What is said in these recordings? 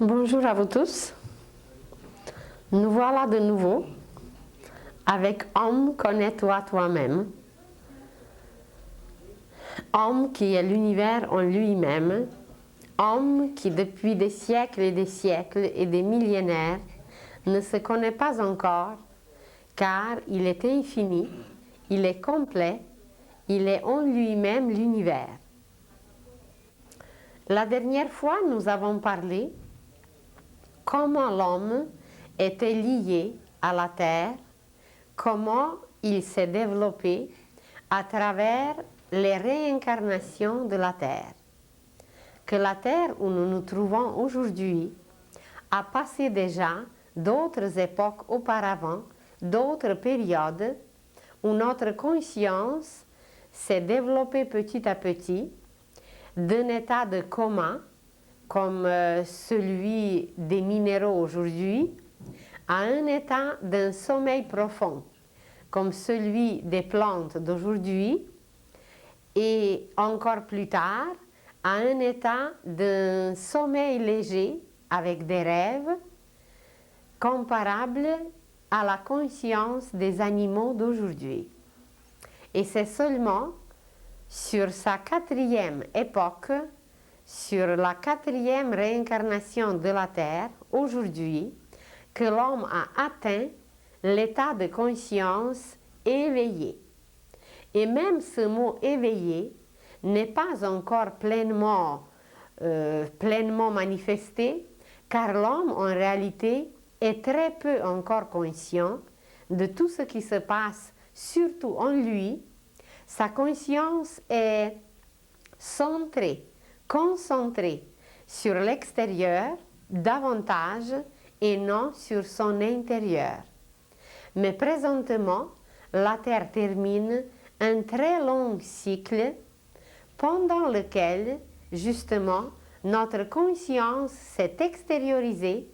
Bonjour à vous tous. Nous voilà de nouveau avec Homme, connais-toi toi-même. Homme qui est l'univers en lui-même. Homme qui depuis des siècles et des millénaires ne se connaît pas encore car il est infini, il est complet, il est en lui-même l'univers. La dernière fois, nous avons parlé comment l'homme était lié à la terre, comment il s'est développé à travers les réincarnations de la terre. Que la terre où nous nous trouvons aujourd'hui a passé déjà d'autres époques auparavant, d'autres périodes où notre conscience s'est développée petit à petit d'un état de coma comme celui des minéraux aujourd'hui, à un état d'un sommeil profond, comme celui des plantes d'aujourd'hui, et encore plus tard, à un état d'un sommeil léger avec des rêves, comparable à la conscience des animaux d'aujourd'hui. Et c'est seulement sur sa quatrième époque, sur la quatrième réincarnation de la Terre, aujourd'hui, que l'homme a atteint l'état de conscience éveillé. Et même ce mot éveillé n'est pas encore pleinement manifesté, car l'homme en réalité est très peu encore conscient de tout ce qui se passe, surtout en lui. Sa conscience est centrée, concentrée sur l'extérieur davantage et non sur son intérieur. Mais présentement, la Terre termine un très long cycle pendant lequel, justement, notre conscience s'est extériorisée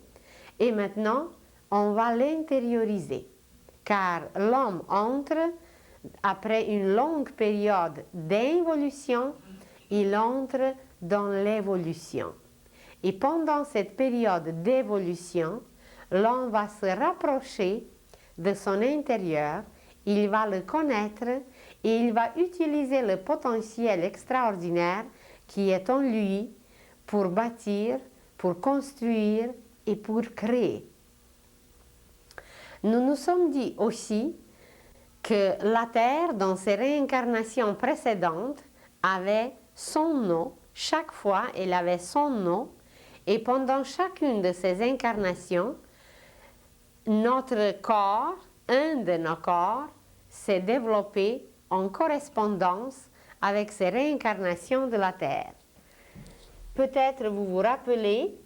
et maintenant, on va l'intérioriser. Car l'homme entre, après une longue période d'involution, il entre dans l'évolution. Et pendant cette période d'évolution, l'homme va se rapprocher de son intérieur, il va le connaître et il va utiliser le potentiel extraordinaire qui est en lui pour bâtir, pour construire et pour créer. Nous nous sommes dit aussi que la Terre, dans ses réincarnations précédentes, avait son nom. Chaque fois, elle avait son nom. Et pendant chacune de ces incarnations, notre corps, un de nos corps, s'est développé en correspondance avec ces réincarnations de la Terre. Peut-être vous vous rappelez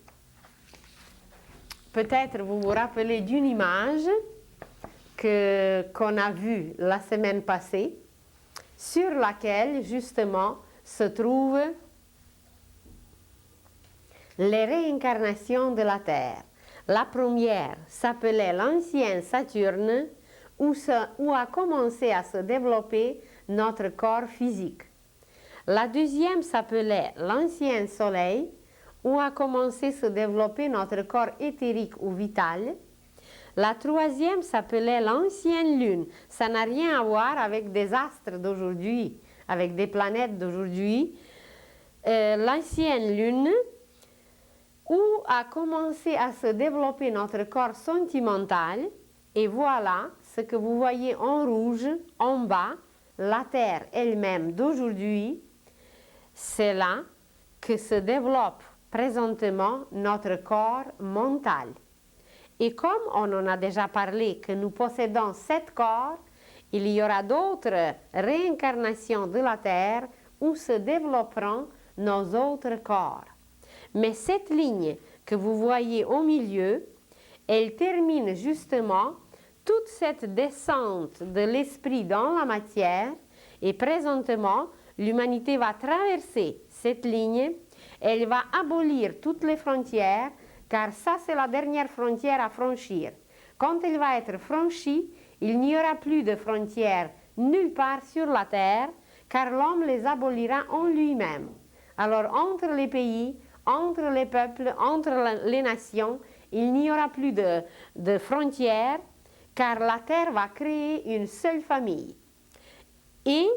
d'une image qu'on a vue la semaine passée, sur laquelle justement se trouvent les réincarnations de la Terre. La première s'appelait l'ancien Saturne, où a commencé à se développer notre corps physique. La deuxième s'appelait l'ancien Soleil, où a commencé à se développer notre corps éthérique ou vital. La troisième s'appelait l'ancienne Lune. Ça n'a rien à voir avec des astres d'aujourd'hui, avec des planètes d'aujourd'hui. L'ancienne Lune, où a commencé à se développer notre corps sentimental. Et voilà ce que vous voyez en rouge, en bas, la Terre elle-même d'aujourd'hui. C'est là que se développe présentement notre corps mental. Et comme on en a déjà parlé, que nous possédons 7 corps, il y aura d'autres réincarnations de la Terre où se développeront nos autres corps. Mais cette ligne que vous voyez au milieu, elle termine justement toute cette descente de l'esprit dans la matière, et présentement, l'humanité va traverser cette ligne, elle va abolir toutes les frontières, car ça c'est la dernière frontière à franchir. Quand elle va être franchie, il n'y aura plus de frontières nulle part sur la terre, car l'homme les abolira en lui-même. Alors entre les pays, entre les peuples, entre les nations. Il n'y aura plus de frontières, car la terre va créer une seule famille. Et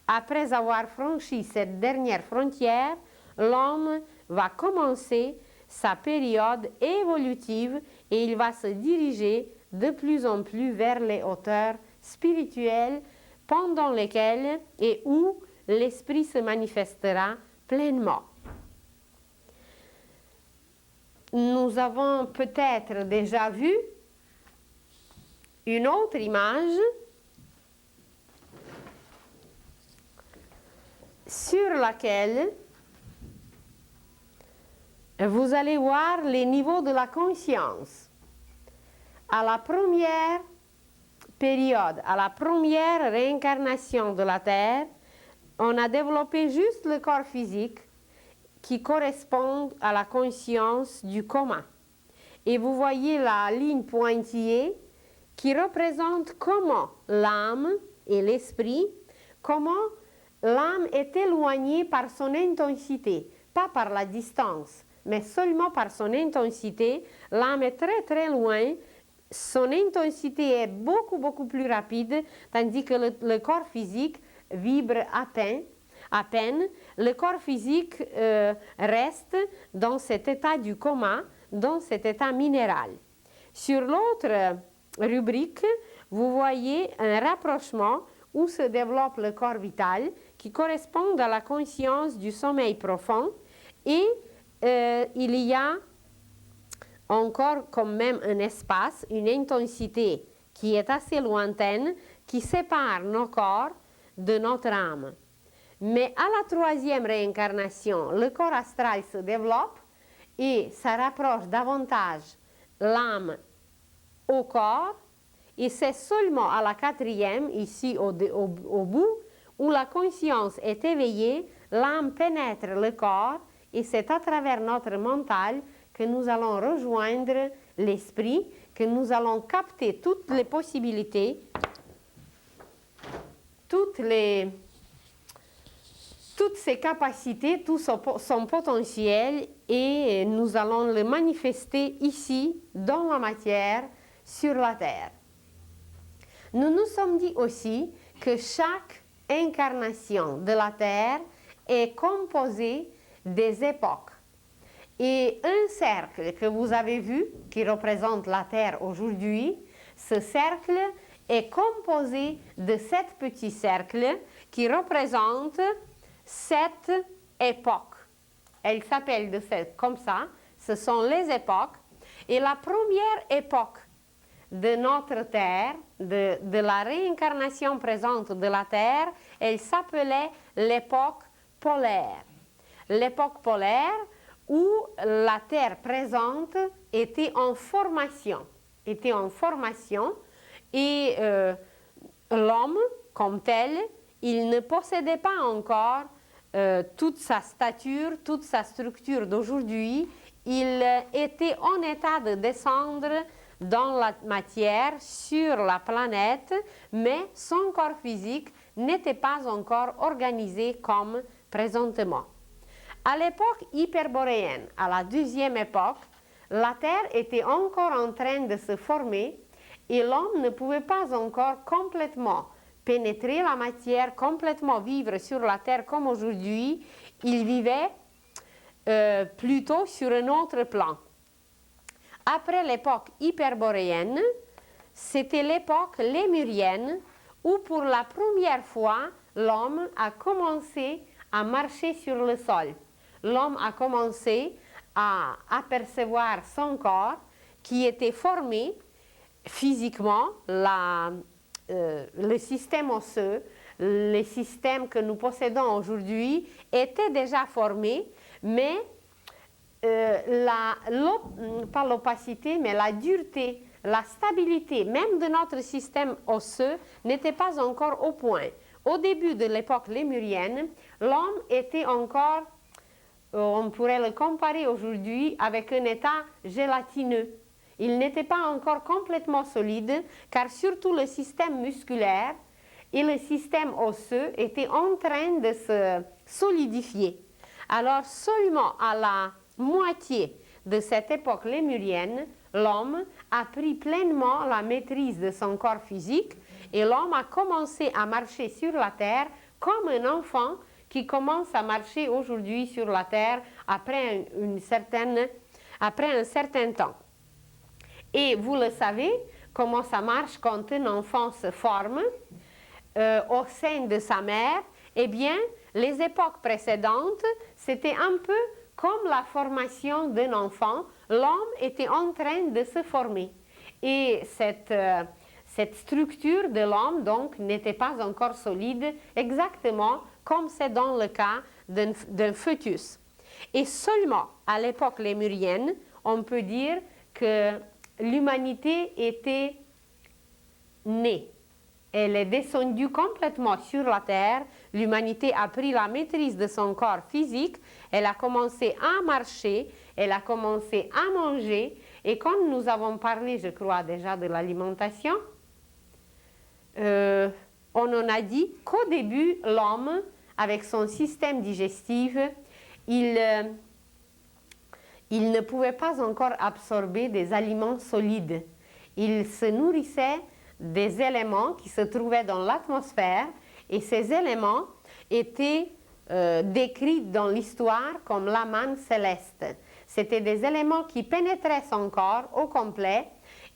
après avoir franchi cette dernière frontière, l'homme va commencer sa période évolutive et il va se diriger de plus en plus vers les hauteurs spirituelles pendant lesquelles et où l'esprit se manifestera pleinement. Nous avons peut-être déjà vu une autre image sur laquelle vous allez voir les niveaux de la conscience. À la première période, à la première réincarnation de la Terre, on a développé juste le corps physique qui correspond à la conscience du coma. Et vous voyez la ligne pointillée qui représente comment l'âme et l'esprit, comment l'âme est éloignée par son intensité, pas par la distance, mais seulement par son intensité. L'âme est très très loin, son intensité est beaucoup beaucoup plus rapide, tandis que le corps physique vibre à peine. Le corps physique reste dans cet état du coma, dans cet état minéral. Sur l'autre rubrique, vous voyez un rapprochement où se développe le corps vital qui correspond à la conscience du sommeil profond et il y a encore quand même un espace, une intensité qui est assez lointaine qui sépare nos corps de notre âme. Mais à la troisième réincarnation, le corps astral se développe et ça rapproche davantage l'âme au corps. Et c'est seulement à la quatrième, ici au bout, où la conscience est éveillée, l'âme pénètre le corps et c'est à travers notre mental que nous allons rejoindre l'esprit, que nous allons capter toutes les possibilités, toutes ses capacités, tout son potentiel et nous allons le manifester ici, dans la matière, sur la terre. Nous nous sommes dit aussi que chaque incarnation de la terre est composée des époques. Et un cercle que vous avez vu, qui représente la terre aujourd'hui, ce cercle est composé de 7 petits cercles qui représentent 7 époques. Elles s'appellent comme ça, ce sont les époques. Et la première époque de notre terre, de la réincarnation présente de la terre, elle s'appelait l'époque polaire. L'époque polaire où la terre présente était en formation et l'homme comme tel, il ne possédait pas encore toute sa stature, toute sa structure d'aujourd'hui. Il était en état de descendre dans la matière, sur la planète, mais son corps physique n'était pas encore organisé comme présentement. À l'époque hyperboréenne, à la deuxième époque, la Terre était encore en train de se former et l'homme ne pouvait pas encore complètement pénétrer la matière, complètement vivre sur la Terre comme aujourd'hui. Il vivait plutôt sur un autre plan. Après l'époque hyperboréenne, c'était l'époque lémurienne où pour la première fois, l'homme a commencé à marcher sur le sol. L'homme a commencé à apercevoir son corps qui était formé physiquement, le système osseux, les systèmes que nous possédons aujourd'hui étaient déjà formés, mais pas l'opacité, mais la dureté, la stabilité même de notre système osseux n'était pas encore au point. Au début de l'époque lémurienne, l'homme était encore, on pourrait le comparer aujourd'hui avec un état gélatineux. Il n'était pas encore complètement solide, car surtout le système musculaire et le système osseux étaient en train de se solidifier. Alors seulement à la moitié de cette époque lémurienne, l'homme a pris pleinement la maîtrise de son corps physique et l'homme a commencé à marcher sur la terre comme un enfant qui commence à marcher aujourd'hui sur la terre après un certain temps. Et vous le savez, comment ça marche quand un enfant se forme au sein de sa mère. Eh bien, les époques précédentes, c'était un peu comme la formation d'un enfant. L'homme était en train de se former. Et cette structure de l'homme, donc, n'était pas encore solide, exactement comme c'est dans le cas d'un fœtus. Et seulement à l'époque lémurienne, on peut dire que l'humanité était née. Elle est descendue complètement sur la terre. L'humanité a pris la maîtrise de son corps physique. Elle a commencé à marcher. Elle a commencé à manger. Et comme nous avons parlé, je crois, déjà de l'alimentation, on en a dit qu'au début, l'homme, avec son système digestif, il ne pouvait pas encore absorber des aliments solides. Il se nourrissait des éléments qui se trouvaient dans l'atmosphère et ces éléments étaient décrits dans l'histoire comme la manne céleste. C'était des éléments qui pénétraient son corps au complet,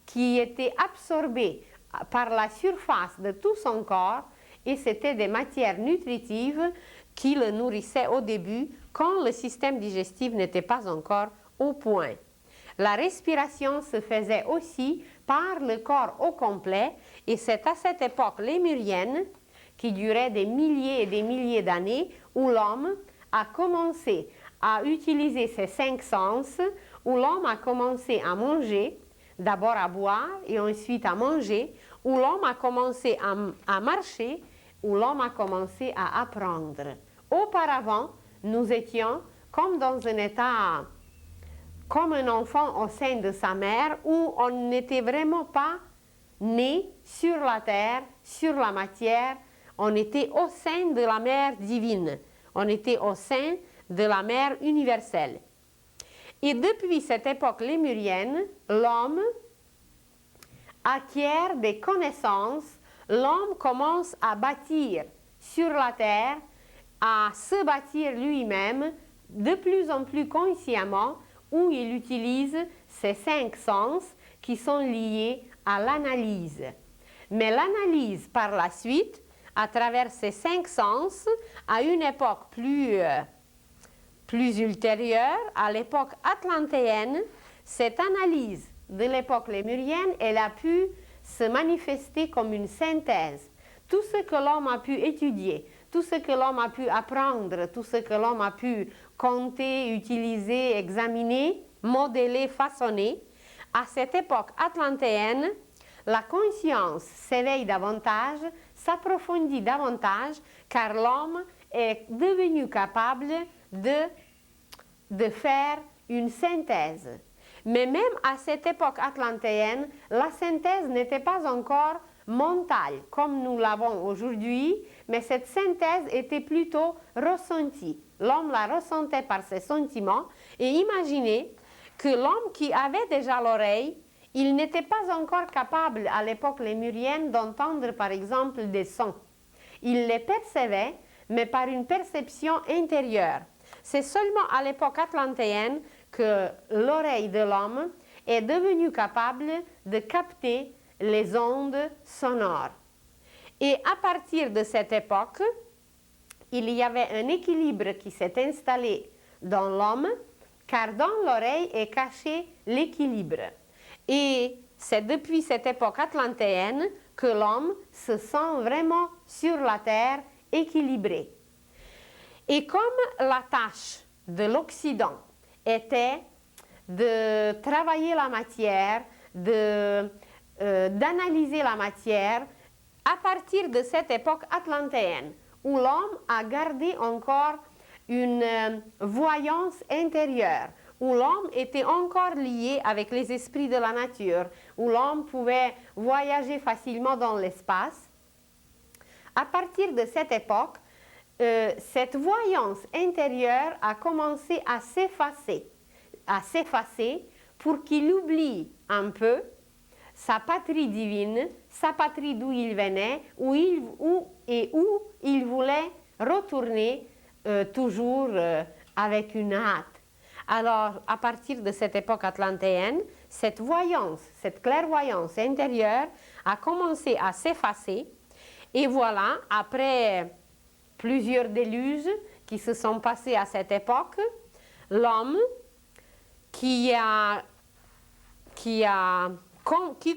qui étaient absorbés par la surface de tout son corps et c'était des matières nutritives qui le nourrissaient au début quand le système digestif n'était pas encore au point. La respiration se faisait aussi par le corps au complet et c'est à cette époque lémurienne qui durait des milliers et des milliers d'années où l'homme a commencé à utiliser ses 5 sens, où l'homme a commencé à manger, d'abord à boire et ensuite à manger, où l'homme a commencé à marcher, où l'homme a commencé à apprendre. Auparavant, nous étions comme dans un état comme un enfant au sein de sa mère où on n'était vraiment pas né sur la terre, sur la matière, on était au sein de la mère divine, on était au sein de la mère universelle. Et depuis cette époque lémurienne, l'homme acquiert des connaissances, l'homme commence à bâtir sur la terre, à se bâtir lui-même de plus en plus consciemment, où il utilise ces 5 sens qui sont liés à l'analyse. Mais l'analyse par la suite, à travers ces 5 sens, à une époque plus ultérieure, à l'époque atlantéenne, cette analyse de l'époque lémurienne, elle a pu se manifester comme une synthèse. Tout ce que l'homme a pu étudier, tout ce que l'homme a pu apprendre, tout ce que l'homme a pu compter, utiliser, examiner, modeler, façonner, à cette époque atlantéenne, la conscience s'éveille davantage, s'approfondit davantage, car l'homme est devenu capable de faire une synthèse. Mais même à cette époque atlantéenne, la synthèse n'était pas encore mentale comme nous l'avons aujourd'hui, mais cette synthèse était plutôt ressentie. L'homme la ressentait par ses sentiments et imaginez que l'homme qui avait déjà l'oreille, il n'était pas encore capable à l'époque lémurienne d'entendre par exemple des sons. Il les percevait, mais par une perception intérieure. C'est seulement à l'époque atlantéenne que l'oreille de l'homme est devenue capable de capter les ondes sonores. Et à partir de cette époque, il y avait un équilibre qui s'est installé dans l'homme, car dans l'oreille est caché l'équilibre. Et c'est depuis cette époque atlantéenne que l'homme se sent vraiment sur la terre équilibré. Et comme la tâche de l'Occident était de travailler la matière, d'analyser la matière, à partir de cette époque atlantéenne, où l'homme a gardé encore une voyance intérieure, où l'homme était encore lié avec les esprits de la nature, où l'homme pouvait voyager facilement dans l'espace. À partir de cette époque, cette voyance intérieure a commencé à s'effacer. à s'effacer pour qu'il oublie un peu sa patrie divine, sa patrie d'où il venait, où il voulait retourner toujours avec une hâte. Alors, à partir de cette époque atlantéenne, cette voyance, cette clairvoyance intérieure a commencé à s'effacer. Et voilà, après plusieurs déluges qui se sont passés à cette époque, l'homme qui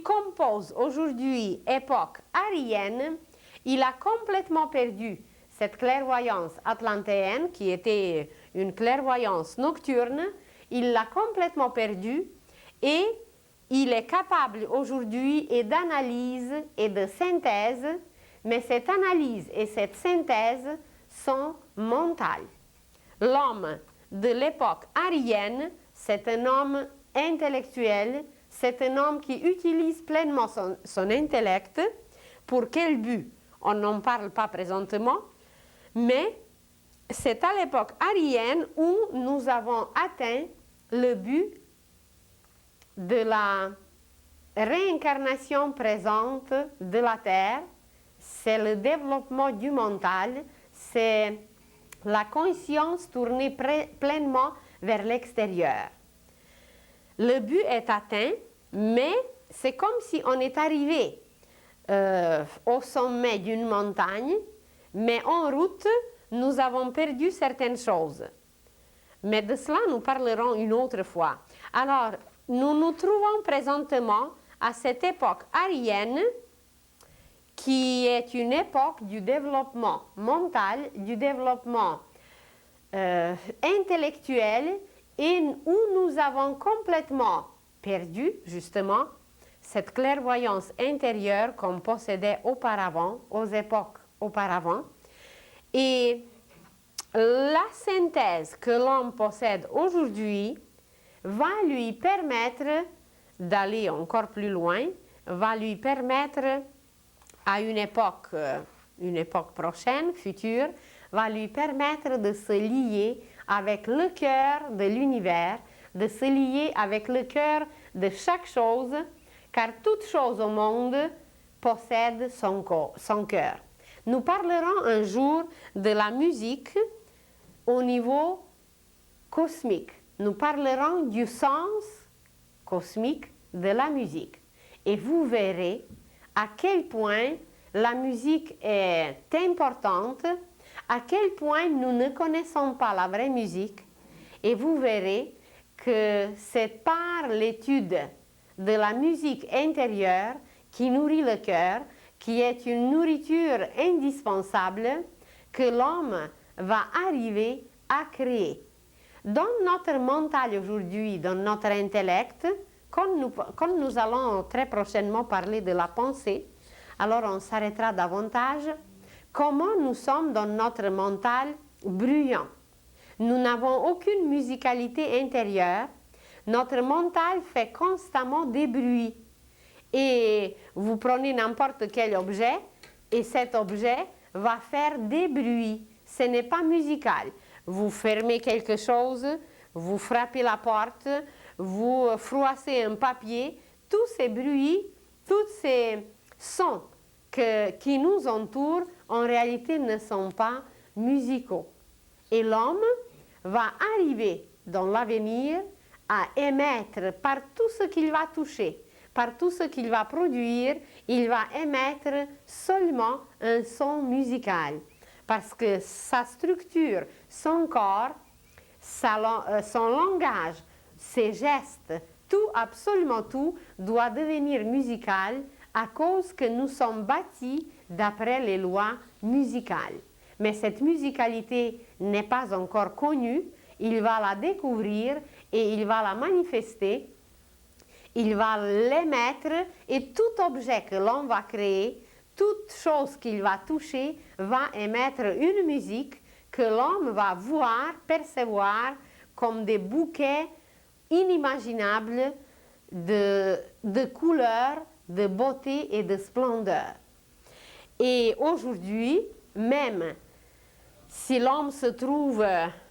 compose aujourd'hui époque arienne, il a complètement perdu cette clairvoyance atlantéenne qui était une clairvoyance nocturne, il l'a complètement perdue et il est capable aujourd'hui d'analyse et de synthèse, mais cette analyse et cette synthèse sont mentales. L'homme de l'époque arienne, c'est un homme intellectuel, c'est un homme qui utilise pleinement son intellect. Pour quel but? On n'en parle pas présentement, mais c'est à l'époque arienne où nous avons atteint le but de la réincarnation présente de la Terre. C'est le développement du mental, c'est la conscience tournée pleinement vers l'extérieur. Le but est atteint, mais c'est comme si on est arrivé au sommet d'une montagne, mais en route, nous avons perdu certaines choses. Mais de cela, nous parlerons une autre fois. Alors, nous nous trouvons présentement à cette époque arienne, qui est une époque du développement mental, du développement intellectuel, et où nous avons complètement perdu, justement, cette clairvoyance intérieure qu'on possédait auparavant, aux époques auparavant. Et la synthèse que l'homme possède aujourd'hui va lui permettre d'aller encore plus loin, va lui permettre à une époque prochaine, future, va lui permettre de se lier avec le cœur de l'univers, de se lier avec le cœur de chaque chose, car toute chose au monde possède son cœur. Nous parlerons un jour de la musique au niveau cosmique. Nous parlerons du sens cosmique de la musique. Et vous verrez à quel point la musique est importante, à quel point nous ne connaissons pas la vraie musique. Et vous verrez que c'est par l'étude de la musique intérieure qui nourrit le cœur, qui est une nourriture indispensable, que l'homme va arriver à créer. Dans notre mental aujourd'hui, dans notre intellect, comme nous allons très prochainement parler de la pensée, alors on s'arrêtera davantage. Comment nous sommes dans notre mental bruyant. Nous n'avons aucune musicalité intérieure. Notre mental fait constamment des bruits. Et vous prenez n'importe quel objet et cet objet va faire des bruits. Ce n'est pas musical. Vous fermez quelque chose, vous frappez la porte, vous froissez un papier. Tous ces bruits, tous ces sons qui nous entourent, en réalité ne sont pas musicaux. Et l'homme va arriver dans l'avenir à émettre par tout ce qu'il va toucher, par tout ce qu'il va produire, il va émettre seulement un son musical. Parce que sa structure, son corps, son langage, ses gestes, tout, absolument tout, doit devenir musical à cause que nous sommes bâtis d'après les lois musicales. Mais cette musicalité n'est pas encore connue, il va la découvrir et il va la manifester, il va l'émettre et tout objet que l'on va créer, toute chose qu'il va toucher va émettre une musique que l'homme va voir, percevoir comme des bouquets inimaginables de couleurs, de beauté et de splendeur. Et aujourd'hui, même Si l'homme se trouve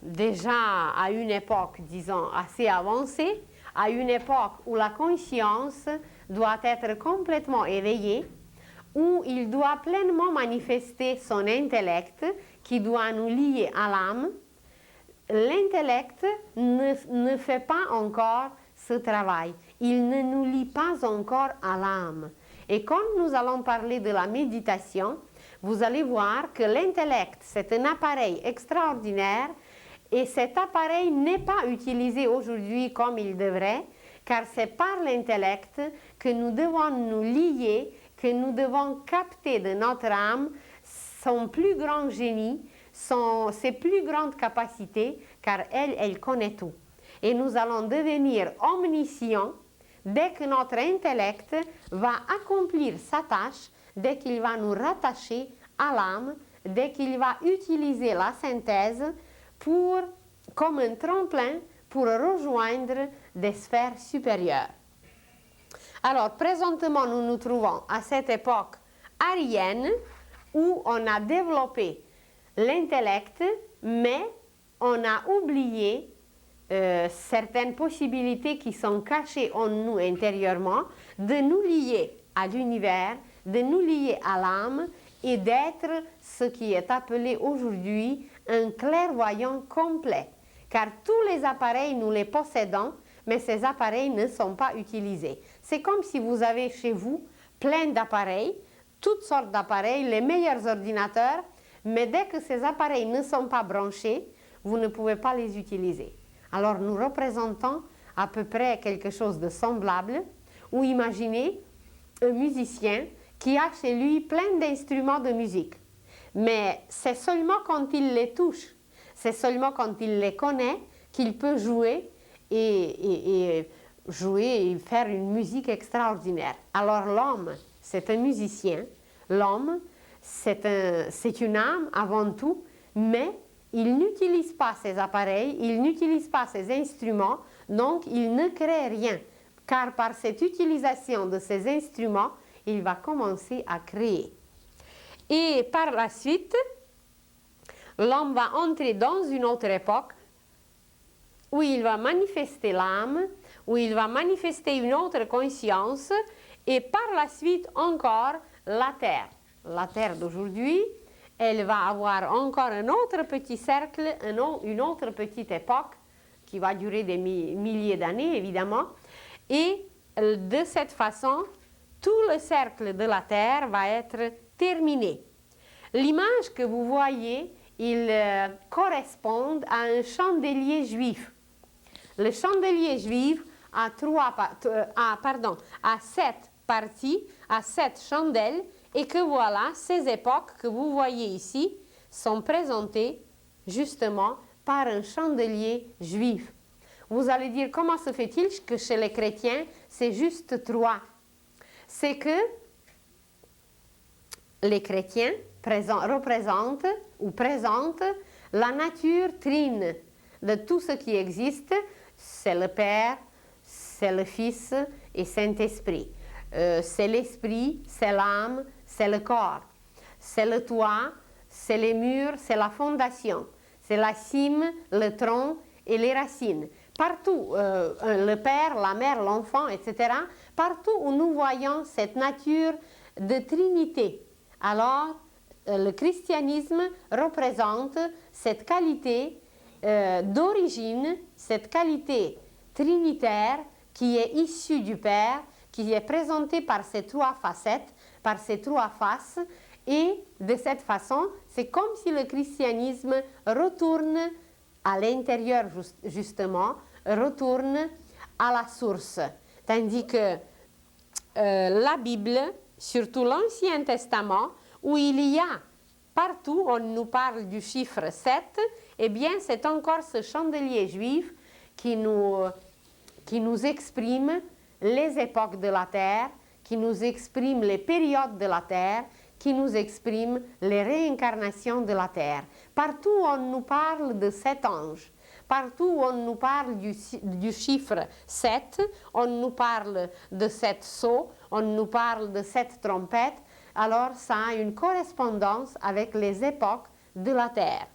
déjà à une époque, disons, assez avancée, à une époque où la conscience doit être complètement éveillée, où il doit pleinement manifester son intellect qui doit nous lier à l'âme, l'intellect ne fait pas encore ce travail. Il ne nous lie pas encore à l'âme. Et quand nous allons parler de la méditation, vous allez voir que l'intellect, c'est un appareil extraordinaire et cet appareil n'est pas utilisé aujourd'hui comme il devrait, car c'est par l'intellect que nous devons nous lier, que nous devons capter de notre âme son plus grand génie, ses plus grandes capacités, car elle connaît tout. Et nous allons devenir omniscients dès que notre intellect va accomplir sa tâche, dès qu'il va nous rattacher à l'âme, dès qu'il va utiliser la synthèse comme un tremplin pour rejoindre des sphères supérieures. Alors, présentement, nous nous trouvons à cette époque arienne où on a développé l'intellect, mais on a oublié certaines possibilités qui sont cachées en nous intérieurement, de nous lier à l'univers, de nous lier à l'âme et d'être ce qui est appelé aujourd'hui un clairvoyant complet. Car tous les appareils, nous les possédons, mais ces appareils ne sont pas utilisés. C'est comme si vous avez chez vous plein d'appareils, toutes sortes d'appareils, les meilleurs ordinateurs, mais dès que ces appareils ne sont pas branchés, vous ne pouvez pas les utiliser. Alors nous représentons à peu près quelque chose de semblable, ou imaginez un musicien qui a chez lui plein d'instruments de musique. Mais c'est seulement quand il les touche, c'est seulement quand il les connaît qu'il peut jouer et jouer et faire une musique extraordinaire. Alors l'homme, c'est un musicien, l'homme, c'est une âme avant tout, mais il n'utilise pas ses appareils, il n'utilise pas ses instruments, donc il ne crée rien. Car par cette utilisation de ces instruments, il va commencer à créer. Et par la suite, l'homme va entrer dans une autre époque où il va manifester l'âme, où il va manifester une autre conscience, et par la suite encore la terre. La terre d'aujourd'hui, elle va avoir encore un autre petit cercle, une autre petite époque qui va durer des milliers d'années évidemment, et de cette façon, tout le cercle de la terre va être terminé. L'image que vous voyez, il correspond à un chandelier juif. Le chandelier juif a 7 parties, a 7 chandelles, et que voilà, ces époques que vous voyez ici sont présentées justement par un chandelier juif. Vous allez dire, comment se fait-il que chez les chrétiens, c'est juste 3? C'est que les chrétiens représentent ou présentent la nature trine de tout ce qui existe. C'est le Père, c'est le Fils et Saint-Esprit. C'est l'esprit, c'est l'âme, c'est le corps. C'est le toit, c'est les murs, c'est la fondation. C'est la cime, le tronc et les racines. Partout, le père, la mère, l'enfant, etc., partout où nous voyons cette nature de trinité, alors le christianisme représente cette qualité d'origine, cette qualité trinitaire qui est issue du Père, qui est présentée par ces 3 facettes, par ces 3 faces, et de cette façon, c'est comme si le christianisme retourne à l'intérieur justement, retourne à la source. Tandis que la Bible, surtout l'Ancien Testament, où il y a partout, on nous parle du chiffre 7, eh bien c'est encore ce chandelier juif qui nous exprime les époques de la terre, qui nous exprime les périodes de la terre, qui nous exprime les réincarnations de la terre. Partout on nous parle de 7 anges, partout on nous parle du chiffre 7, on nous parle de 7 sceaux, on nous parle de 7 trompettes, alors ça a une correspondance avec les époques de la terre.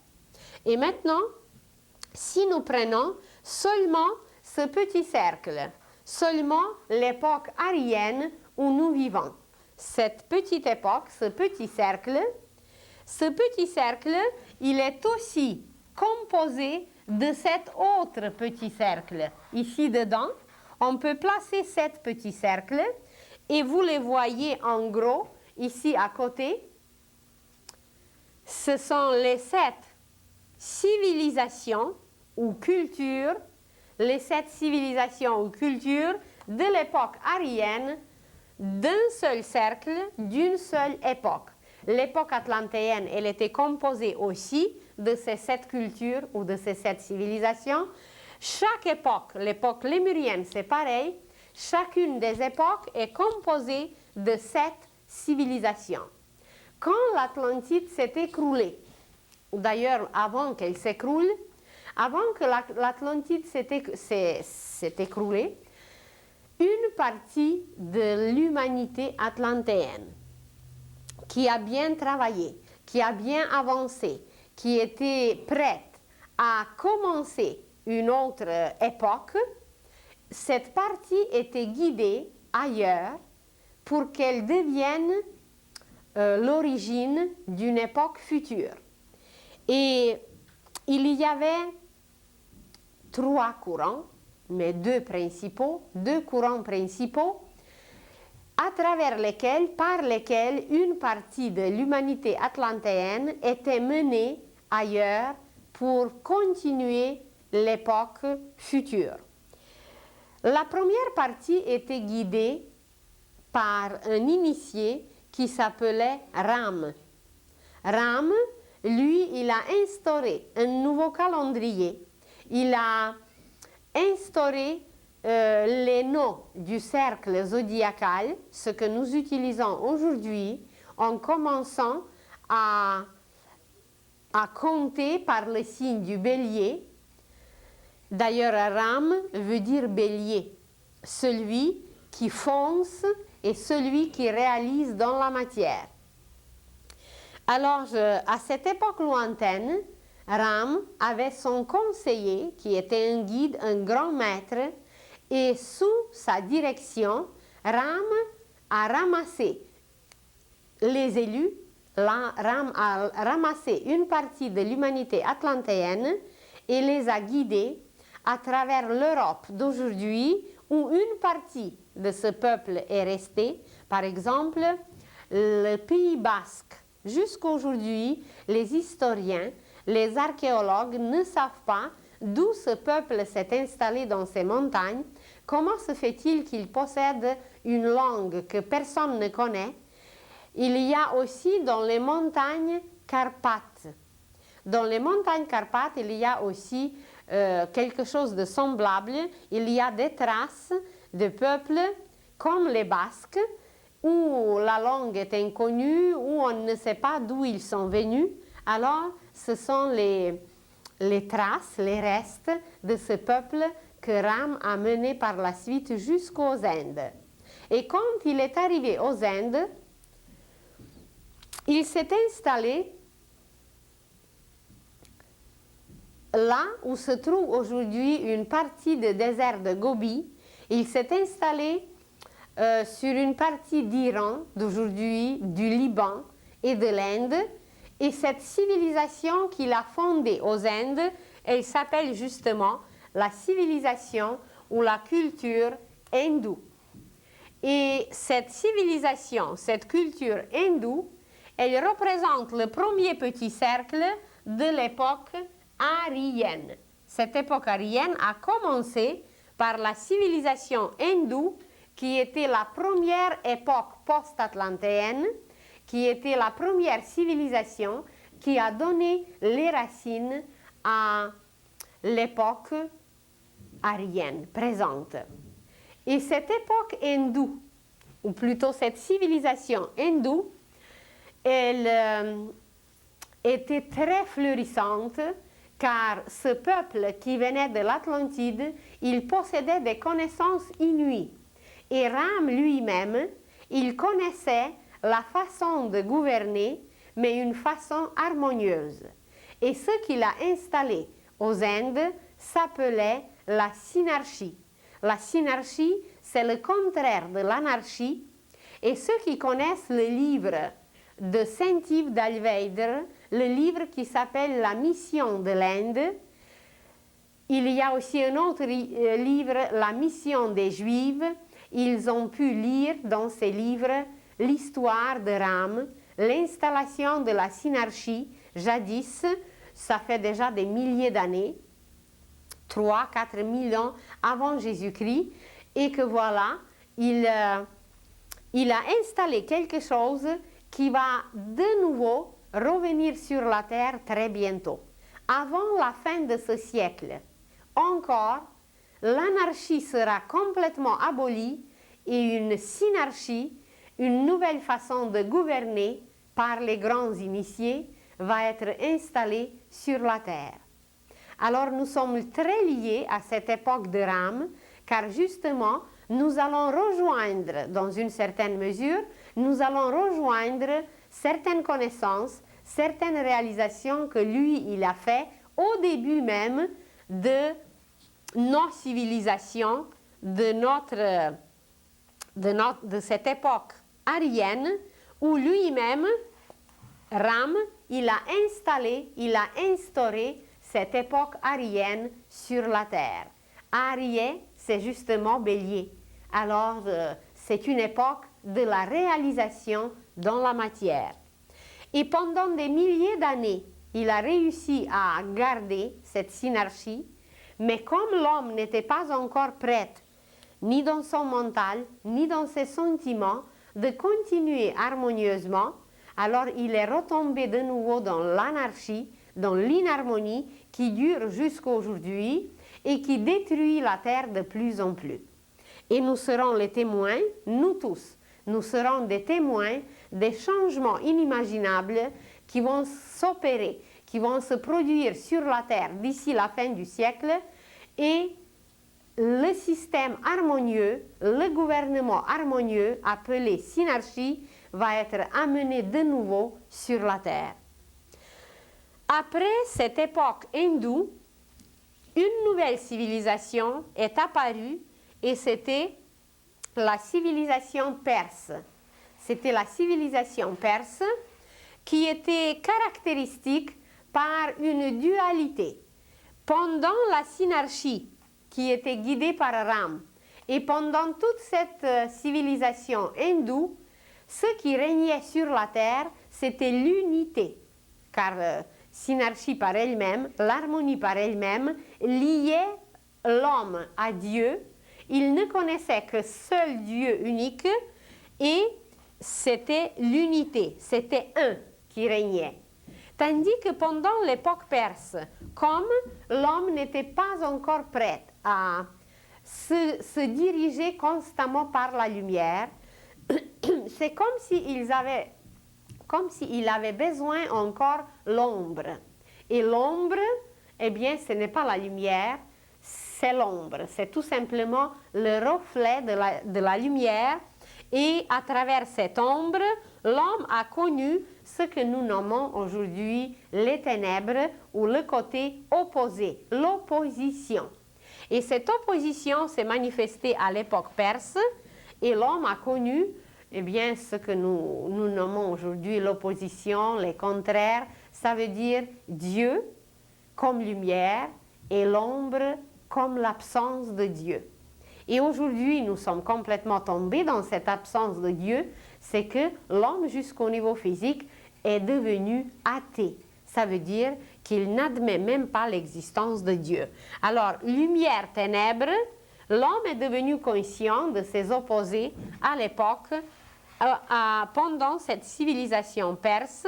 Et maintenant, si nous prenons seulement ce petit cercle, seulement l'époque aryenne où nous vivons, cette petite époque, ce petit cercle, il est aussi composé de cet autre petit cercle. Ici dedans, on peut placer sept petits cercles et vous les voyez en gros ici à côté. Ce sont les sept civilisations ou cultures, les sept civilisations ou cultures de l'époque aryenne d'un seul cercle, d'une seule époque. L'époque atlantéenne, elle était composée aussi de ces sept cultures ou de ces sept civilisations. Chaque époque, l'époque lémurienne, c'est pareil. Chacune des époques est composée de sept civilisations. Quand l'Atlantide s'est écroulée, ou d'ailleurs avant qu'elle s'écroule, avant que l'Atlantide s'est écroulée, une partie de l'humanité atlantéenne qui a bien travaillé, qui a bien avancé, qui était prête à commencer une autre époque, cette partie était guidée ailleurs pour qu'elle devienne l'origine d'une époque future. Et il y avait trois courants, mais deux courants principaux, par lesquels une partie de l'humanité atlantéenne était menée ailleurs pour continuer l'époque future. La première partie était guidée par un initié qui s'appelait Ram. Ram, lui, il a instauré un nouveau calendrier. Il a instauré les noms du cercle zodiacal, ce que nous utilisons aujourd'hui, en commençant à compter par le signe du bélier. D'ailleurs, Ram veut dire bélier, celui qui fonce et celui qui réalise dans la matière. Alors, à cette époque lointaine, Ram avait son conseiller qui était un guide, un grand maître, et sous sa direction, Ram a ramassé les élus, Ram a ramassé une partie de l'humanité atlantéenne et les a guidés à travers l'Europe d'aujourd'hui où une partie de ce peuple est restée, par exemple le Pays basque. Jusqu'aujourd'hui, les historiens, les archéologues ne savent pas d'où ce peuple s'est installé dans ces montagnes, comment se fait-il qu'il possède une langue que personne ne connaît. Il y a aussi dans les montagnes Carpates. Dans les montagnes Carpates, il y a aussi quelque chose de semblable. Il y a des traces de peuples comme les Basques, où la langue est inconnue, où on ne sait pas d'où ils sont venus. Alors, ce sont les traces, les restes de ce peuple que Ram a mené par la suite jusqu'aux Indes. Et quand il est arrivé aux Indes, il s'est installé là où se trouve aujourd'hui une partie du désert de Gobi. Il s'est installé sur une partie d'Iran d'aujourd'hui, du Liban et de l'Inde. Et cette civilisation qu'il a fondée aux Indes, elle s'appelle justement la civilisation ou la culture hindoue. Et cette civilisation, cette culture hindoue, elle représente le premier petit cercle de l'époque aryenne. Cette époque aryenne a commencé par la civilisation hindoue, qui était la première époque post-atlantéenne, qui était la première civilisation qui a donné les racines à l'époque aryenne présente. Et cette époque hindoue, ou plutôt cette civilisation hindoue, elle était très florissante, car ce peuple qui venait de l'Atlantide, il possédait des connaissances inouïes. Et Ram lui-même, il connaissait la façon de gouverner, mais une façon harmonieuse. Et ce qu'il a installé aux Indes s'appelait la synarchie. La synarchie, c'est le contraire de l'anarchie. Et ceux qui connaissent le livre de Saint-Yves d'Alvèdre, le livre qui s'appelle La mission de l'Inde, il y a aussi un autre livre, La mission des Juifs. Ils ont pu lire dans ces livres l'histoire de Ram, l'installation de la synarchie, jadis, ça fait déjà des milliers d'années, 3-4 000 ans avant Jésus-Christ, et que voilà, il a installé quelque chose qui va de nouveau revenir sur la terre très bientôt. Avant la fin de ce siècle, encore, l'anarchie sera complètement abolie et une synarchie, une nouvelle façon de gouverner par les grands initiés, va être installée sur la terre. Alors nous sommes très liés à cette époque de Ram, car justement, nous allons rejoindre, dans une certaine mesure, nous allons rejoindre certaines connaissances, certaines réalisations que lui, il a fait au début même de nos civilisations, de cette époque aryenne, où lui-même, Ram, il a instauré cette époque aryenne sur la terre. Arye, c'est justement bélier. Alors, c'est une époque de la réalisation dans la matière. Et pendant des milliers d'années, il a réussi à garder cette synarchie, mais comme l'homme n'était pas encore prêt, ni dans son mental, ni dans ses sentiments, de continuer harmonieusement, alors il est retombé de nouveau dans l'anarchie, dans l'inharmonie qui dure jusqu'à aujourd'hui et qui détruit la terre de plus en plus. Et nous serons les témoins, nous tous, nous serons des témoins des changements inimaginables qui vont s'opérer, qui vont se produire sur la terre d'ici la fin du siècle, et le système harmonieux, le gouvernement harmonieux appelé synarchie va être amené de nouveau sur la terre. Après cette époque hindoue, une nouvelle civilisation est apparue et c'était la civilisation perse. C'était la civilisation perse qui était caractéristique par une dualité. Pendant la synarchie qui était guidée par Ram et pendant toute cette civilisation hindoue, ce qui régnait sur la terre, c'était l'unité. Car synarchie par elle-même, l'harmonie par elle-même, liait l'homme à Dieu. Il ne connaissait que seul Dieu unique et c'était l'unité, c'était un qui régnait. Tandis que pendant l'époque perse, comme l'homme n'était pas encore prêt à se diriger constamment par la lumière, c'est comme s'il avait besoin encore l'ombre. Et l'ombre, eh bien, ce n'est pas la lumière, c'est l'ombre. C'est tout simplement le reflet de la lumière. Et à travers cette ombre, l'homme a connu ce que nous nommons aujourd'hui les ténèbres ou le côté opposé, l'opposition. Et cette opposition s'est manifestée à l'époque perse et l'homme a connu eh bien, ce que nous nommons aujourd'hui l'opposition, les contraires. Ça veut dire Dieu comme lumière et l'ombre comme l'absence de Dieu. Et aujourd'hui, nous sommes complètement tombés dans cette absence de Dieu, c'est que l'homme, jusqu'au niveau physique, est devenu athée. Ça veut dire qu'il n'admet même pas l'existence de Dieu. Alors, lumière, ténèbres, l'homme est devenu conscient de ses opposés à l'époque, pendant cette civilisation perse,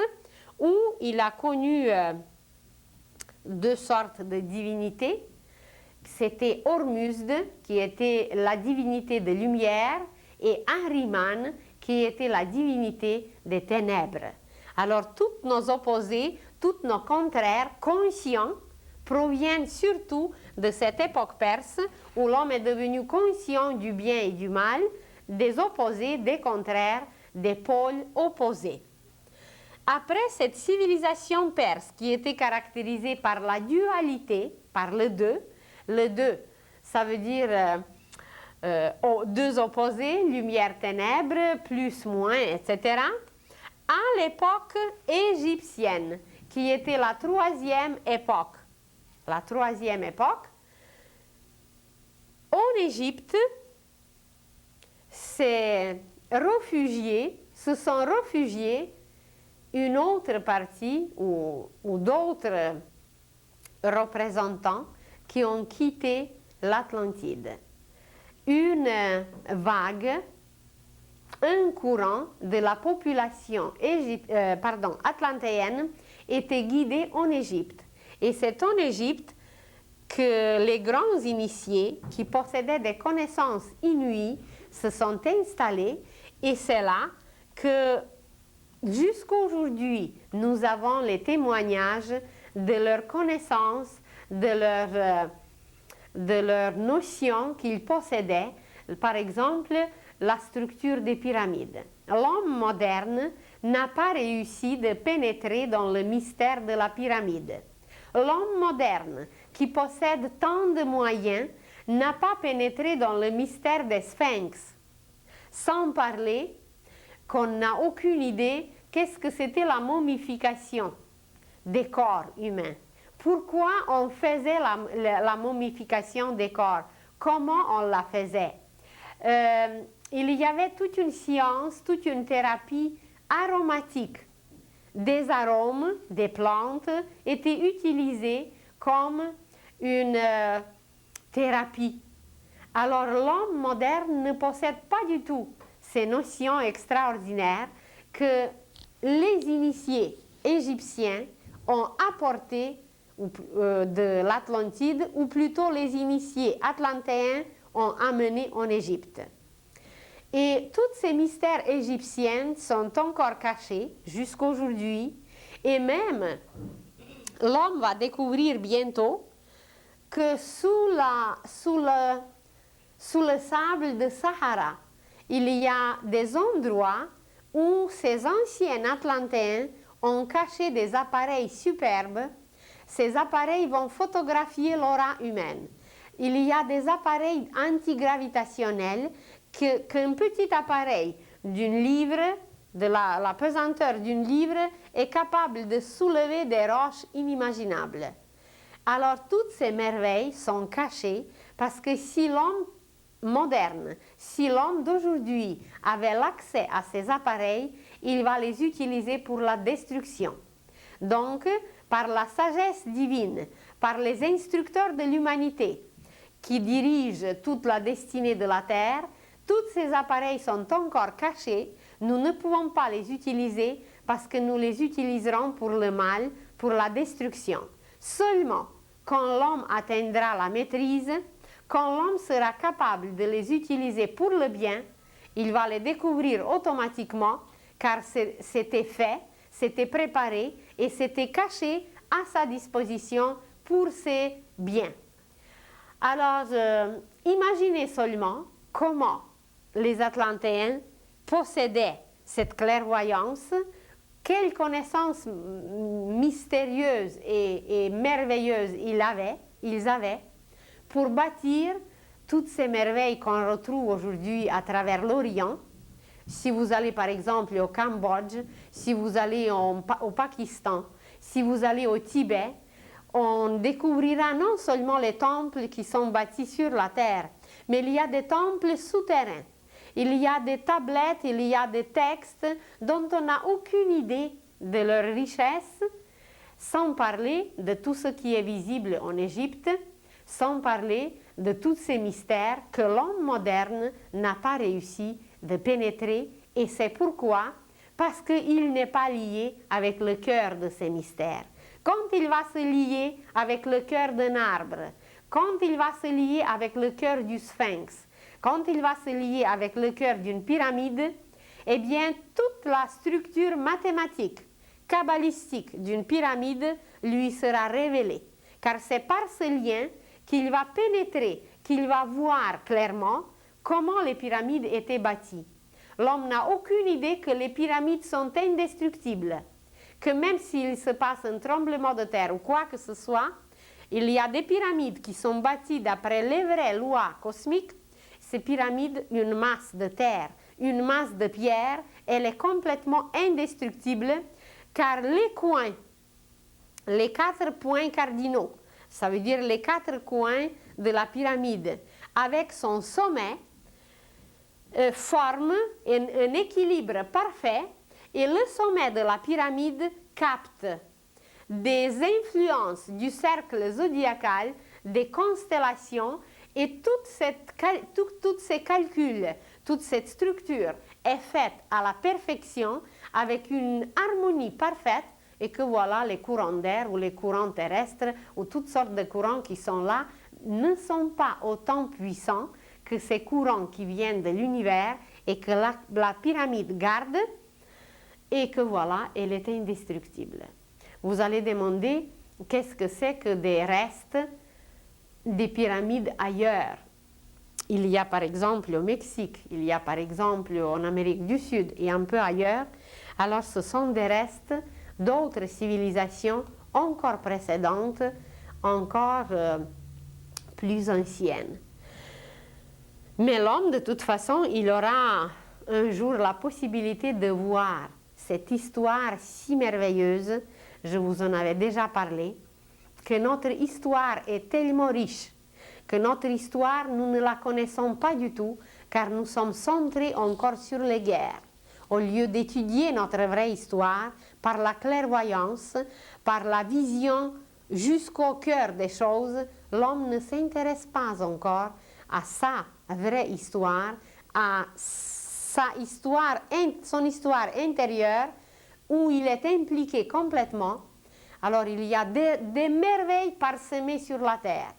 où il a connu deux sortes de divinités. C'était Hormuzd, qui était la divinité de lumière, et Ahriman, qui était la divinité des ténèbres. Alors, tous nos opposés, tous nos contraires conscients proviennent surtout de cette époque perse où l'homme est devenu conscient du bien et du mal, des opposés, des contraires, des pôles opposés. Après cette civilisation perse qui était caractérisée par la dualité, par le deux, ça veut dire deux opposés, lumière-ténèbres, plus, moins, etc., à l'époque égyptienne, qui était la troisième époque. La troisième époque, en Égypte, se sont réfugiés une autre partie ou d'autres représentants qui ont quitté l'Atlantide. Une vague, un courant de la population atlantéenne était guidé en Égypte. Et c'est en Égypte que les grands initiés qui possédaient des connaissances inouïes se sont installés, et c'est là que jusqu'aujourd'hui nous avons les témoignages de leurs connaissances, de leurs notions qu'ils possédaient, par exemple la structure des pyramides. L'homme moderne n'a pas réussi de pénétrer dans le mystère de la pyramide. L'homme moderne, qui possède tant de moyens, n'a pas pénétré dans le mystère des sphinx. Sans parler qu'on n'a aucune idée qu'est-ce que c'était la momification des corps humains. Pourquoi on faisait la momification des corps? Comment on la faisait? Il y avait toute une science, toute une thérapie aromatique. Des arômes, des plantes étaient utilisés comme une thérapie. Alors l'homme moderne ne possède pas du tout ces notions extraordinaires que les initiés égyptiens ont apportées de l'Atlantide, ou plutôt les initiés atlantéens ont amené en Égypte. Et tous ces mystères égyptiens sont encore cachés jusqu'aujourd'hui, et même l'homme va découvrir bientôt que sous le sable de Sahara, il y a des endroits où ces anciens Atlantéens ont caché des appareils superbes. Ces appareils vont photographier l'aura humaine. Il y a des appareils antigravitationnels qu'un petit appareil d'une livre, de la pesanteur d'une livre, est capable de soulever des roches inimaginables. Alors toutes ces merveilles sont cachées parce que si l'homme moderne, si l'homme d'aujourd'hui avait l'accès à ces appareils, il va les utiliser pour la destruction. Donc, par la sagesse divine, par les instructeurs de l'humanité qui dirigent toute la destinée de la Terre, tous ces appareils sont encore cachés. Nous ne pouvons pas les utiliser parce que nous les utiliserons pour le mal, pour la destruction. Seulement, quand l'homme atteindra la maîtrise, quand l'homme sera capable de les utiliser pour le bien, il va les découvrir automatiquement, car c'était fait, c'était préparé et c'était caché à sa disposition pour ses biens. Alors, imaginez seulement comment les Atlantéens possédaient cette clairvoyance, quelles connaissances mystérieuses et merveilleuses ils avaient pour bâtir toutes ces merveilles qu'on retrouve aujourd'hui à travers l'Orient. Si vous allez par exemple au Cambodge, si vous allez au Pakistan, si vous allez au Tibet, on découvrira non seulement les temples qui sont bâtis sur la terre, mais il y a des temples souterrains. Il y a des tablettes, il y a des textes dont on n'a aucune idée de leur richesse, sans parler de tout ce qui est visible en Égypte, sans parler de tous ces mystères que l'homme moderne n'a pas réussi de pénétrer. Et c'est pourquoi, parce qu'il n'est pas lié avec le cœur de ces mystères. Quand il va se lier avec le cœur d'un arbre, quand il va se lier avec le cœur du sphinx, quand il va se lier avec le cœur d'une pyramide, eh bien, toute la structure mathématique, kabbalistique d'une pyramide lui sera révélée. Car c'est par ce lien qu'il va pénétrer, qu'il va voir clairement comment les pyramides étaient bâties. L'homme n'a aucune idée que les pyramides sont indestructibles. que même s'il se passe un tremblement de terre ou quoi que ce soit, il y a des pyramides qui sont bâties d'après les vraies lois cosmiques. Ces pyramides, une masse de terre, une masse de pierre, elle est complètement indestructible car les coins, les 4 points cardinaux, ça veut dire les 4 coins de la pyramide, avec son sommet, forment un équilibre parfait et le sommet de la pyramide capte des influences du cercle zodiacal, des constellations et tous ces calculs, toute cette structure est faite à la perfection avec une harmonie parfaite et que voilà les courants d'air ou les courants terrestres ou toutes sortes de courants qui sont là ne sont pas autant puissants que ces courants qui viennent de l'univers et que la pyramide garde et que voilà, elle est indestructible. Vous allez demander qu'est-ce que c'est que des restes des pyramides ailleurs. Il y a par exemple au Mexique, il y a par exemple en Amérique du Sud et un peu ailleurs. Alors ce sont des restes d'autres civilisations encore précédentes, encore plus anciennes. Mais l'homme, de toute façon, il aura un jour la possibilité de voir cette histoire si merveilleuse, je vous en avais déjà parlé, que notre histoire est tellement riche, que notre histoire, nous ne la connaissons pas du tout, car nous sommes centrés encore sur les guerres. Au lieu d'étudier notre vraie histoire par la clairvoyance, par la vision jusqu'au cœur des choses, l'homme ne s'intéresse pas encore à sa vraie histoire, à son histoire intérieure, où il est impliqué complètement. Alors il y a des merveilles parsemées sur la terre.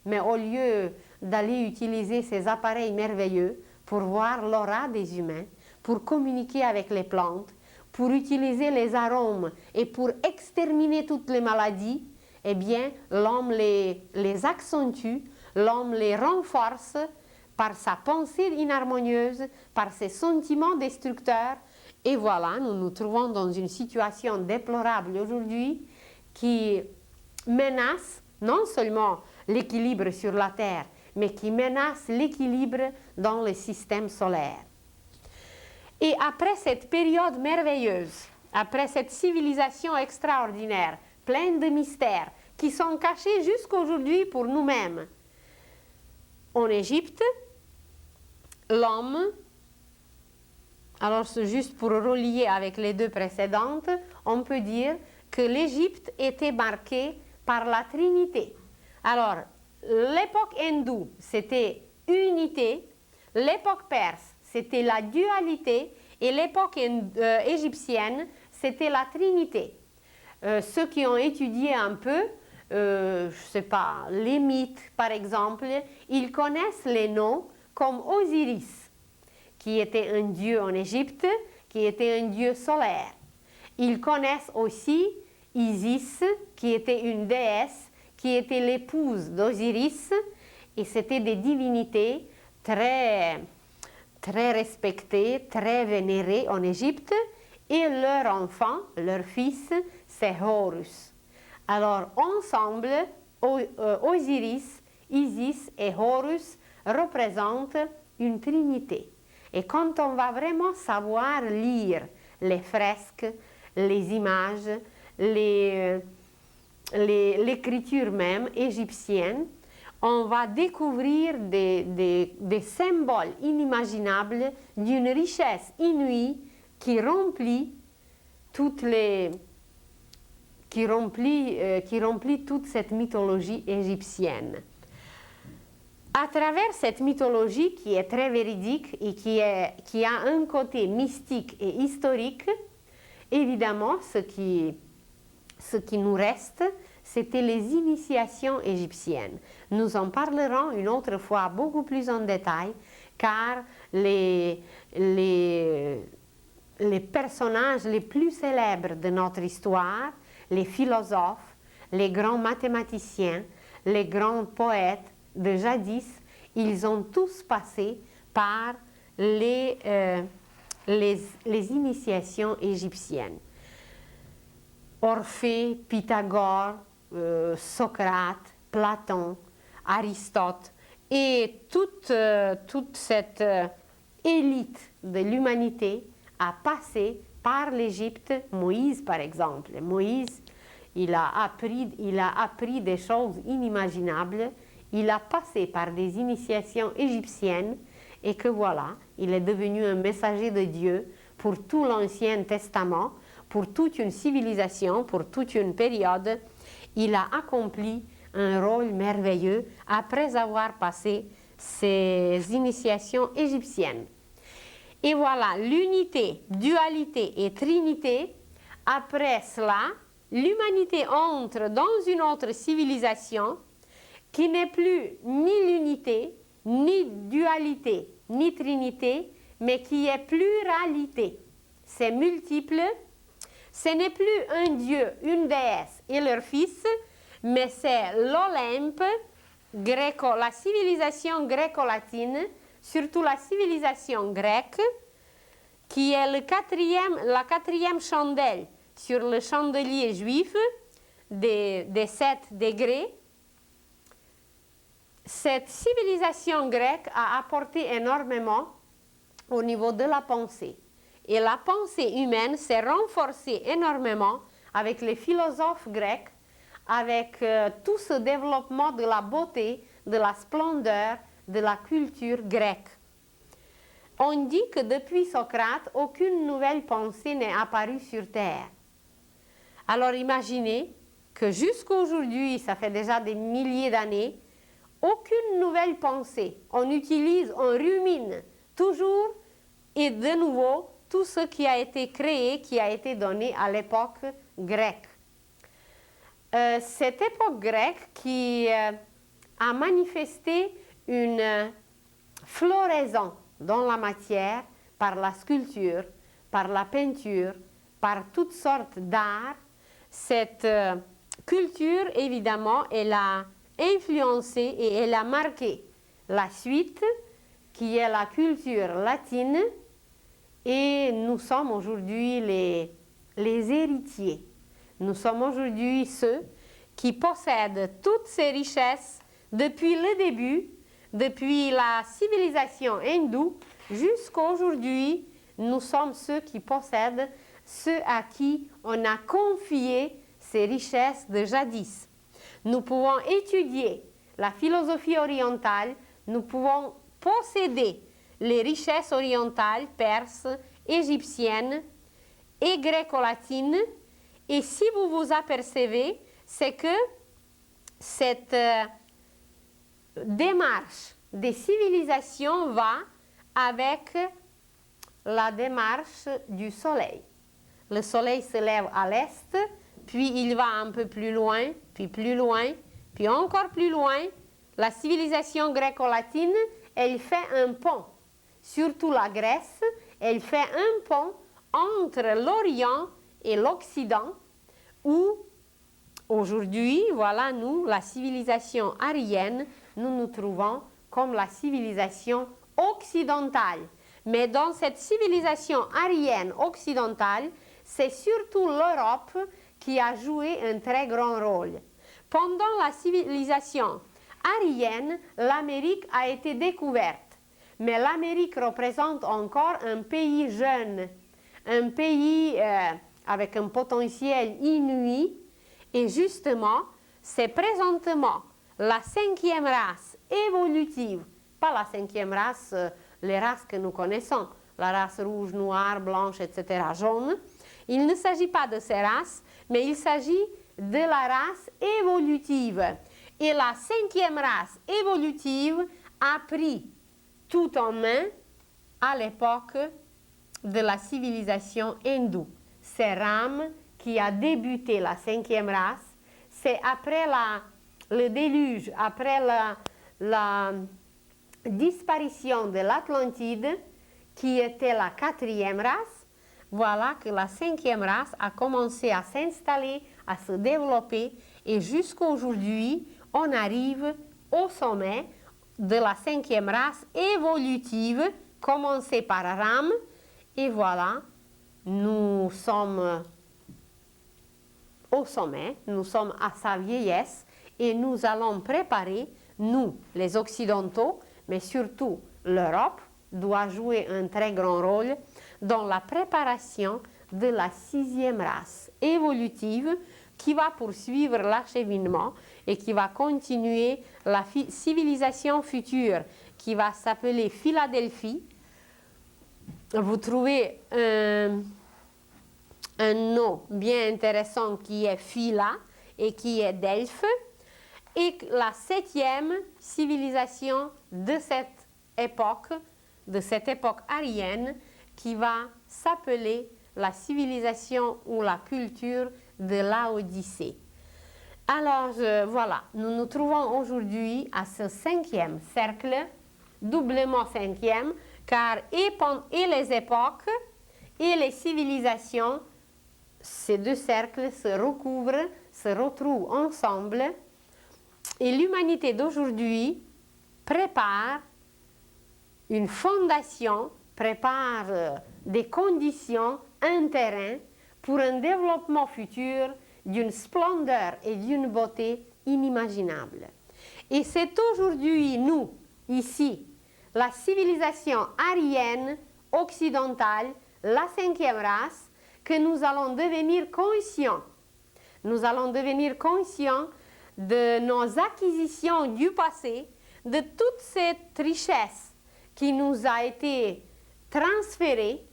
Mais au lieu d'aller utiliser ces appareils merveilleux pour voir l'aura des humains, pour communiquer avec les plantes, pour utiliser les arômes et pour exterminer toutes les maladies, eh bien l'homme les accentue, l'homme les renforce par sa pensée inharmonieuse, par ses sentiments destructeurs. Et voilà, nous nous trouvons dans une situation déplorable aujourd'hui qui menace non seulement l'équilibre sur la Terre, mais qui menace l'équilibre dans le système solaire. Et après cette période merveilleuse, après cette civilisation extraordinaire, pleine de mystères, qui sont cachés jusqu'aujourd'hui pour nous-mêmes, en Égypte, l'homme, alors c'est juste pour relier avec les deux précédentes, on peut dire que l'Égypte était marquée par la Trinité. Alors, l'époque hindoue, c'était unité, l'époque perse, c'était la dualité, et l'époque égyptienne, c'était la Trinité. Ceux qui ont étudié un peu, je ne sais pas, les mythes par exemple, ils connaissent les noms comme Osiris, qui était un dieu en Égypte, qui était un dieu solaire. Ils connaissent aussi Isis, qui était une déesse, qui était l'épouse d'Osiris, et c'était des divinités très respectées, très vénérées en Égypte, et leur enfant, leur fils, c'est Horus. Alors ensemble, Osiris, Isis et Horus représentent une trinité. Et quand on va vraiment savoir lire les fresques, les images, l'écriture même égyptienne, on va découvrir des symboles inimaginables d'une richesse inouïe qui remplit toute cette mythologie égyptienne. À travers cette mythologie qui est très véridique et qui a un côté mystique et historique, évidemment, ce qui nous reste, c'était les initiations égyptiennes. Nous en parlerons une autre fois beaucoup plus en détail, car les personnages les plus célèbres de notre histoire, les philosophes, les grands mathématiciens, les grands poètes de jadis, ils ont tous passé par les initiations égyptiennes. Orphée, Pythagore, Socrate, Platon, Aristote et toute cette élite de l'humanité a passé par l'Égypte. Moïse, par exemple. Moïse, il a appris des choses inimaginables. Il a passé par des initiations égyptiennes et que voilà, il est devenu un messager de Dieu pour tout l'Ancien Testament, pour toute une civilisation, pour toute une période. Il a accompli un rôle merveilleux après avoir passé ces initiations égyptiennes. Et voilà, l'unité, dualité et trinité. Après cela, l'humanité entre dans une autre civilisation qui n'est plus ni l'unité, ni dualité, ni trinité, mais qui est pluralité. C'est multiple. Ce n'est plus un dieu, une déesse et leur fils, mais c'est l'Olympe, la civilisation gréco-latine, surtout la civilisation grecque, qui est la quatrième chandelle sur le chandelier juif des 7 degrés. Cette civilisation grecque a apporté énormément au niveau de la pensée. Et la pensée humaine s'est renforcée énormément avec les philosophes grecs, avec tout ce développement de la beauté, de la splendeur, de la culture grecque. On dit que depuis Socrate, aucune nouvelle pensée n'est apparue sur Terre. Alors imaginez que jusqu'à aujourd'hui, ça fait déjà des milliers d'années, aucune nouvelle pensée. On utilise, on rumine toujours et de nouveau tout ce qui a été créé, qui a été donné à l'époque grecque. Cette époque grecque qui a manifesté une floraison dans la matière par la sculpture, par la peinture, par toutes sortes d'arts. Cette culture, évidemment, elle a influencé et elle a marqué la suite, qui est la culture latine, et nous sommes aujourd'hui les héritiers. Nous sommes aujourd'hui ceux qui possèdent toutes ces richesses depuis le début, depuis la civilisation hindoue jusqu'à aujourd'hui. Nous sommes ceux qui possèdent, ceux à qui on a confié ces richesses de jadis. Nous pouvons étudier la philosophie orientale, nous pouvons posséder les richesses orientales, perses, égyptiennes et gréco-latines. Et si vous vous apercevez, c'est que cette démarche des civilisations va avec la démarche du soleil. Le soleil se lève à l'est, puis il va un peu plus loin, puis encore plus loin. La civilisation gréco-latine, elle fait un pont. Surtout la Grèce, elle fait un pont entre l'Orient et l'Occident, où aujourd'hui, voilà, nous, la civilisation aryenne, nous nous trouvons comme la civilisation occidentale. Mais dans cette civilisation aryenne occidentale, c'est surtout l'Europe qui a joué un très grand rôle. Pendant la civilisation aryenne, l'Amérique a été découverte. Mais l'Amérique représente encore un pays jeune, un pays avec un potentiel inouï. Et justement, c'est présentement la 5e race évolutive, pas la 5e race, les races que nous connaissons, la race rouge, noire, blanche, etc., jaune. Il ne s'agit pas de ces races, mais il s'agit de la race évolutive. Et la 5e race évolutive a pris tout en main à l'époque de la civilisation hindoue. C'est Ram qui a débuté la 5e race. C'est après le déluge, après la disparition de l'Atlantide, qui était la 4e race. Voilà que la 5e race a commencé à s'installer, à se développer, et jusqu'à aujourd'hui, on arrive au sommet de la 5e race évolutive, commencée par Ram, et voilà, nous sommes au sommet, nous sommes à sa vieillesse et nous allons préparer, nous, les Occidentaux, mais surtout l'Europe, doit jouer un très grand rôle dans la préparation de la 6e race évolutive qui va poursuivre l'acheminement et qui va continuer la civilisation future qui va s'appeler Philadelphie. Vous trouvez un nom bien intéressant qui est Phila et qui est Delphes, et la 7e civilisation de cette époque aryenne, qui va s'appeler la civilisation ou la culture de Laodicée. Alors voilà, nous nous trouvons aujourd'hui à ce 5e cercle, doublement 5e, car et les époques et les civilisations, ces deux cercles se recouvrent, se retrouvent ensemble, et l'humanité d'aujourd'hui prépare une fondation, prépare des conditions, un terrain pour un développement futur d'une splendeur et d'une beauté inimaginables. Et c'est aujourd'hui, nous, ici, la civilisation aryenne, occidentale, la 5e race, que nous allons devenir conscients. Nous allons devenir conscients de nos acquisitions du passé, de toute cette richesse qui nous a été transférée,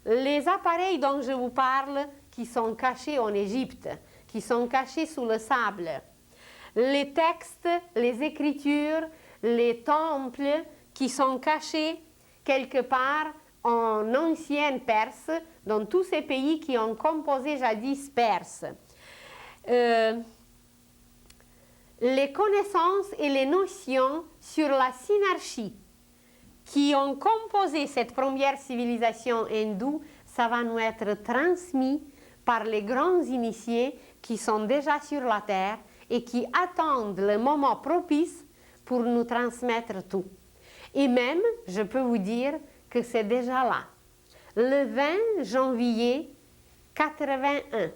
les appareils dont je vous parle qui sont cachés en Égypte, qui sont cachés sous le sable, les textes, les écritures, les temples qui sont cachés quelque part en ancienne Perse, dans tous ces pays qui ont composé jadis Perse. Les connaissances et les notions sur la synarchie qui ont composé cette première civilisation hindoue, ça va nous être transmis par les grands initiés qui sont déjà sur la terre et qui attendent le moment propice pour nous transmettre tout. Et même, je peux vous dire que c'est déjà là. Le 20 janvier 81,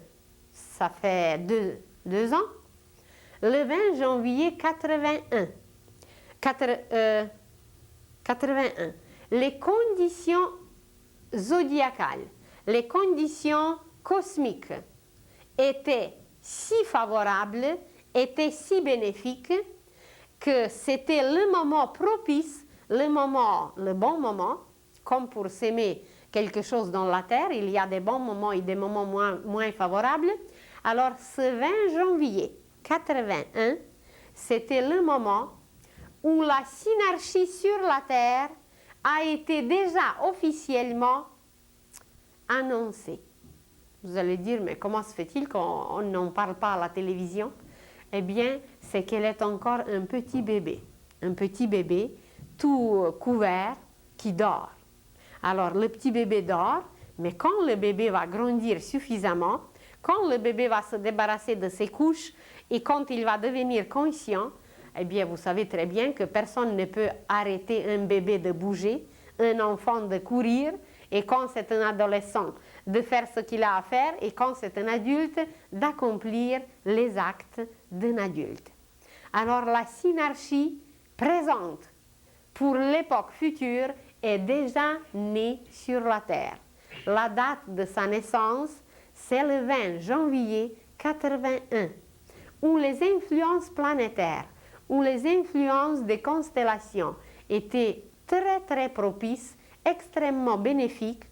ça fait deux ans, le 20 janvier 81, les conditions zodiacales, les conditions cosmiques étaient si favorables, étaient si bénéfiques, que c'était le moment propice, le bon moment, comme pour s'aimer quelque chose dans la terre, il y a des bons moments et des moments moins favorables. Alors ce 20 janvier 81, c'était le moment où la synarchie sur la terre a été déjà officiellement annoncée. Vous allez dire, mais comment se fait-il qu'on n'en parle pas à la télévision? Eh bien, c'est qu'elle est encore un petit bébé tout couvert qui dort. Alors, le petit bébé dort, mais quand le bébé va grandir suffisamment, quand le bébé va se débarrasser de ses couches et quand il va devenir conscient, eh bien, vous savez très bien que personne ne peut arrêter un bébé de bouger, un enfant de courir, et quand c'est un adolescent, de faire ce qu'il a à faire, et quand c'est un adulte, d'accomplir les actes d'un adulte. Alors, la synarchie présente pour l'époque future est déjà née sur la terre. La date de sa naissance, c'est le 20 janvier 81, où les influences planétaires, où les influences des constellations étaient très très propices, extrêmement bénéfiques,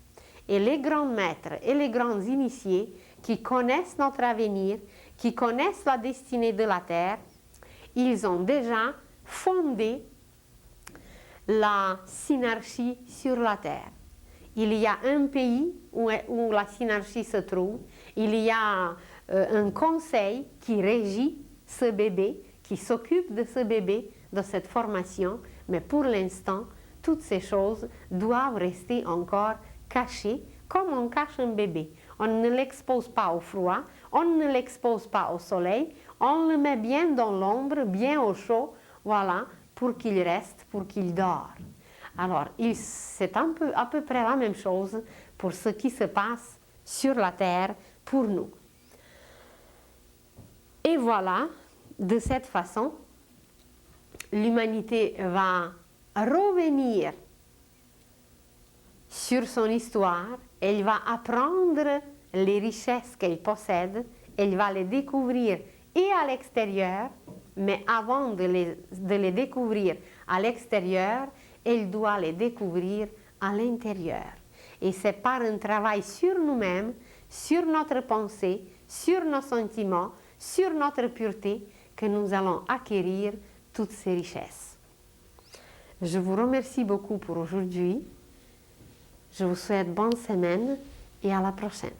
et les grands maîtres et les grands initiés qui connaissent notre avenir, qui connaissent la destinée de la Terre, ils ont déjà fondé la synarchie sur la Terre. Il y a un pays où la synarchie se trouve, il y a un conseil qui régit ce bébé, qui s'occupe de ce bébé, de cette formation, mais pour l'instant, toutes ces choses doivent rester encore cachées, comme on cache un bébé. On ne l'expose pas au froid, on ne l'expose pas au soleil, on le met bien dans l'ombre, bien au chaud, voilà, pour qu'il reste, pour qu'il dort. Alors, c'est à peu près la même chose pour ce qui se passe sur la terre pour nous. Et voilà, de cette façon, l'humanité va revenir sur son histoire, elle va apprendre les richesses qu'elle possède, elle va les découvrir et à l'extérieur, mais avant de les découvrir à l'extérieur, elle doit les découvrir à l'intérieur. Et c'est par un travail sur nous-mêmes, sur notre pensée, sur nos sentiments, sur notre pureté, que nous allons acquérir toutes ces richesses. Je vous remercie beaucoup pour aujourd'hui. Je vous souhaite bonne semaine et à la prochaine.